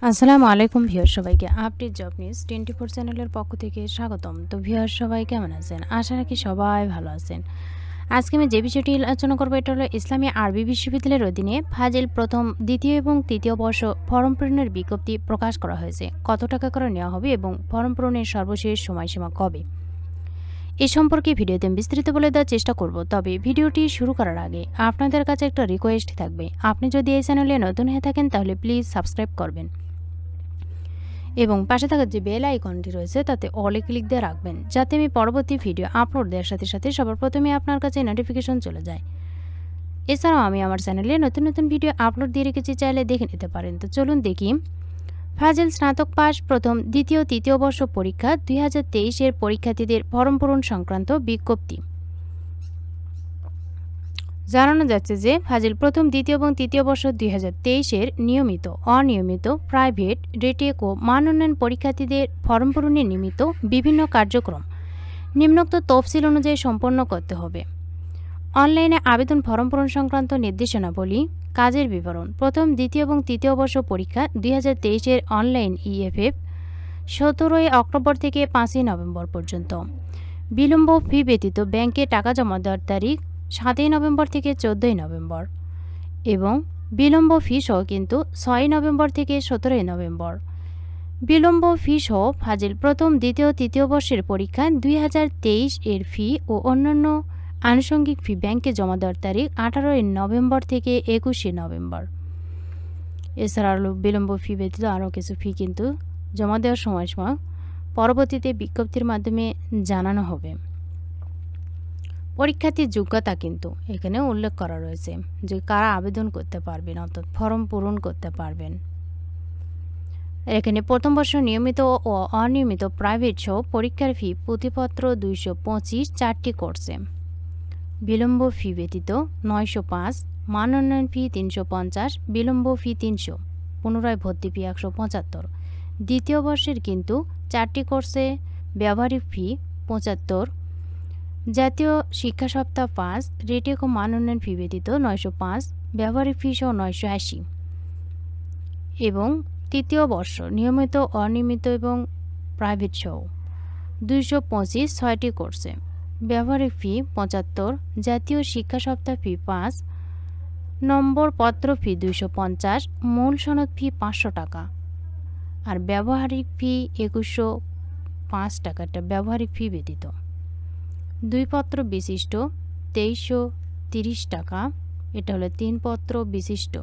আসসালামু আলাইকুম ভিউয়ার সবাইকে আপডেট জব নিউজ 24 চ্যানেলের পক্ষ থেকে স্বাগতম। তো ভিউয়ার সবাই কেমন আছেন? আশা রাখি সবাই ভালো আছেন। আজকে আমি যে বিষয়টি আলোচনা করব এটা হলো ইসলামী আরবি বিশ্ববিদ্যালয়ের অধীনে ফাজিল প্রথম, দ্বিতীয় এবং তৃতীয় বর্ষ ফর্ম পূরণের বিজ্ঞপ্তি প্রকাশ করা হয়েছে। কত টাকা করে নেওয়া হবে এবং ফর্ম পূরণের সর্বশেষ সময়সীমা কবে, এ সম্পর্কে ভিডিওতে বিস্তারিত বলে দেওয়ার চেষ্টা করব। তবে ভিডিওটি শুরু করার আগে আপনাদের কাছে একটা রিকোয়েস্ট থাকবে, আপনি যদি এই চ্যানেলে নতুন হয়ে থাকেন তাহলে প্লিজ সাবস্ক্রাইব করবেন এবং পাশে থাকা যে বেল আইকনটি রয়েছে তাতে অলে ক্লিক দিয়ে রাখবেন, যাতে আমি পরবর্তী ভিডিও আপলোড দেওয়ার সাথে সাথে সবার প্রথমে আপনার কাছে নোটিফিকেশন চলে যায়। এছাড়াও আমি আমার চ্যানেলে নতুন নতুন ভিডিও আপলোড দিয়ে রেখেছি, চাইলে দেখে নিতে পারেন। তো চলুন দেখি। ফাজিল স্নাতক পাস প্রথম, দ্বিতীয়, তৃতীয় বর্ষ পরীক্ষা 2023-এর পরীক্ষার্থীদের ফর্ম পূরণ সংক্রান্ত বিজ্ঞপ্তি। জানানো যাচ্ছে যে ফাজিল প্রথম, দ্বিতীয় এবং তৃতীয় বর্ষ 2023-এর নিয়মিত, অনিয়মিত, প্রাইভেট, রেটেক ও মান উন্নয়ন পরীক্ষার্থীদের ফর্ম পূরণের নিমিত্ত বিভিন্ন কার্যক্রম নিম্নোক্ত তফসিল অনুযায়ী সম্পন্ন করতে হবে। অনলাইনে আবেদন ফর্ম পূরণ সংক্রান্ত নির্দেশনাবলী, কাজের বিবরণ। প্রথম, দ্বিতীয় এবং তৃতীয় বর্ষ পরীক্ষা 2023-এর অনলাইন EFF 17 অক্টোবর থেকে 5 নভেম্বর পর্যন্ত। বিলম্ব ফি ব্যতীত ব্যাংকে টাকা জমা দেওয়ার তারিখ 7 নভেম্বর থেকে 14 নভেম্বর এবং বিলম্ব ফি সহ কিন্তু 6 নভেম্বর থেকে 17 নভেম্বর। বিলম্ব ফি সহ ফাজিল প্রথম, দ্বিতীয়, তৃতীয় বর্ষের পরীক্ষা 2023 এর ফি ও অন্যান্য আনুষঙ্গিক ফি ব্যাংকে জমা দেওয়ার তারিখ 18 নভেম্বর থেকে 21 নভেম্বর। এছাড়া বিলম্ব ফি ব্যতীত আরও কিছু ফি কিন্তু জমা দেওয়ার সময়সীমা পরবর্তীতে বিজ্ঞপ্তির মাধ্যমে জানানো হবে। পরীক্ষার্থীর যোগ্যতা কিন্তু এখানে উল্লেখ করা রয়েছে যে কারা আবেদন করতে পারবেন, অর্থাৎ ফর্ম পূরণ করতে পারবেন। এখানে প্রথম বর্ষ নিয়মিত ও অনিয়মিত প্রাইভেট সহ পরীক্ষার ফি প্রতিপত্র 225 4টি কোর্সে। বিলম্ব ফি ব্যতীত 905, মান উন্নয়ন ফি 350, বিলম্ব ফি 300, পুনরায় ভর্তি ফি 175। দ্বিতীয় বর্ষের কিন্তু 4টি কোর্সে ব্যবহারিক ফি 75। জাতীয় শিক্ষা সপ্তাহ 5, রেটেক ও মান উন্নয়ন ফি ব্যতীত 905, ব্যবহারিক ফি সহ 980। এবং তৃতীয় বর্ষ নিয়মিত, অনিয়মিত এবং প্রাইভেট সহ 225 6টি কোর্সে, ব্যবহারিক ফি 75। জাতীয় শিক্ষা সপ্তাহ ফি 5, নম্বর পত্র ফি 250, মূল সনদ ফি 500 টাকা আর ব্যবহারিক ফি 2105 টাকাটা ব্যবহারিক ফি ব্যতীত। 2 পত্র বিশিষ্ট 2330 টাকা, এটা হলো 3 পত্র বিশিষ্ট,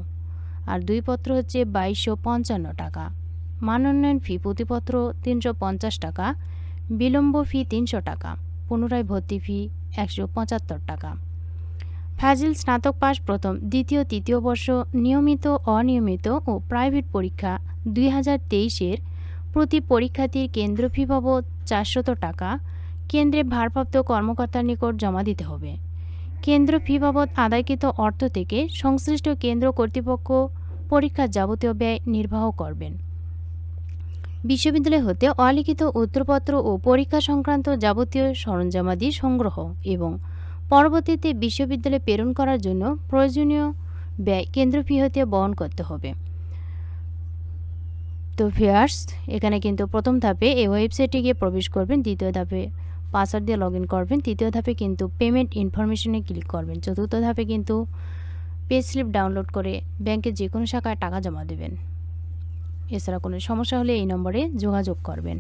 আর 2 পত্র হচ্ছে 2255 টাকা। মান উন্নয়ন ফি প্রতিপত্র 350 টাকা, বিলম্ব ফি 300 টাকা, পুনরায় ভর্তি ফি 175 টাকা। ফাজিল স্নাতক পাস প্রথম, দ্বিতীয়, তৃতীয় বর্ষ নিয়মিত, অনিয়মিত ও প্রাইভেট পরীক্ষা 2023-এর প্রতি পরীক্ষার্থীর কেন্দ্র ফি বাবদ 400 টাকা কেন্দ্রে ভারপ্রাপ্ত কর্মকর্তার নিকট জমা দিতে হবে। কেন্দ্র ফি বাবদ আদায়কৃত অর্থ থেকে সংশ্লিষ্ট কেন্দ্র কর্তৃপক্ষ পরীক্ষার যাবতীয় ব্যয় নির্বাহ করবেন। বিশ্ববিদ্যালয় হতে অলিখিত উত্তরপত্র ও পরীক্ষা সংক্রান্ত যাবতীয় সরঞ্জামাদি সংগ্রহ এবং পরবর্তীতে বিশ্ববিদ্যালয়ে প্রেরণ করার জন্য প্রয়োজনীয় ব্যয় কেন্দ্র ফি হতে বহন করতে হবে। তো ভিউয়ার্স, এখানে কিন্তু প্রথম ধাপে এই ওয়েবসাইটে গিয়ে প্রবেশ করবেন, দ্বিতীয় ধাপে পাসওয়ার্ড দিয়ে লগ ইন করবেন, তৃতীয় ধাপে কিন্তু পেমেন্ট ইনফরমেশনে ক্লিক করবেন, চতুর্থ ধাপে কিন্তু পে স্লিপ ডাউনলোড করে ব্যাংকের যে কোনো শাখায় টাকা জমা দেবেন। এছাড়া কোনো সমস্যা হলে এই নম্বরে যোগাযোগ করবেন।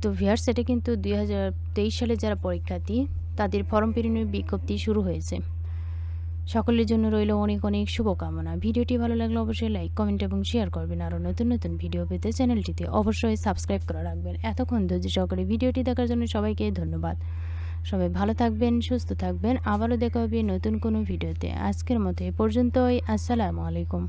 তো ভিউয়ার্স, এটা কিন্তু 2023 সালে যারা পরীক্ষার্থী তাদের ফর্ম পূরণের বিজ্ঞপ্তি শুরু হয়েছে। সকলের জন্য রইল অনেক অনেক শুভকামনা। ভিডিওটি ভালো লাগলে অবশ্যই লাইক, কমেন্ট এবং শেয়ার করবেন। আরও নতুন নতুন ভিডিও পেতে চ্যানেলটিতে অবশ্যই সাবস্ক্রাইব করে রাখবেন। এতক্ষণ ধৈর্য সহকারে ভিডিওটি দেখার জন্য সবাইকে ধন্যবাদ। সবাই ভালো থাকবেন, সুস্থ থাকবেন। আবারও দেখা হবে নতুন কোনো ভিডিওতে। আজকের মতো এ পর্যন্তই। আসসালামু আলাইকুম।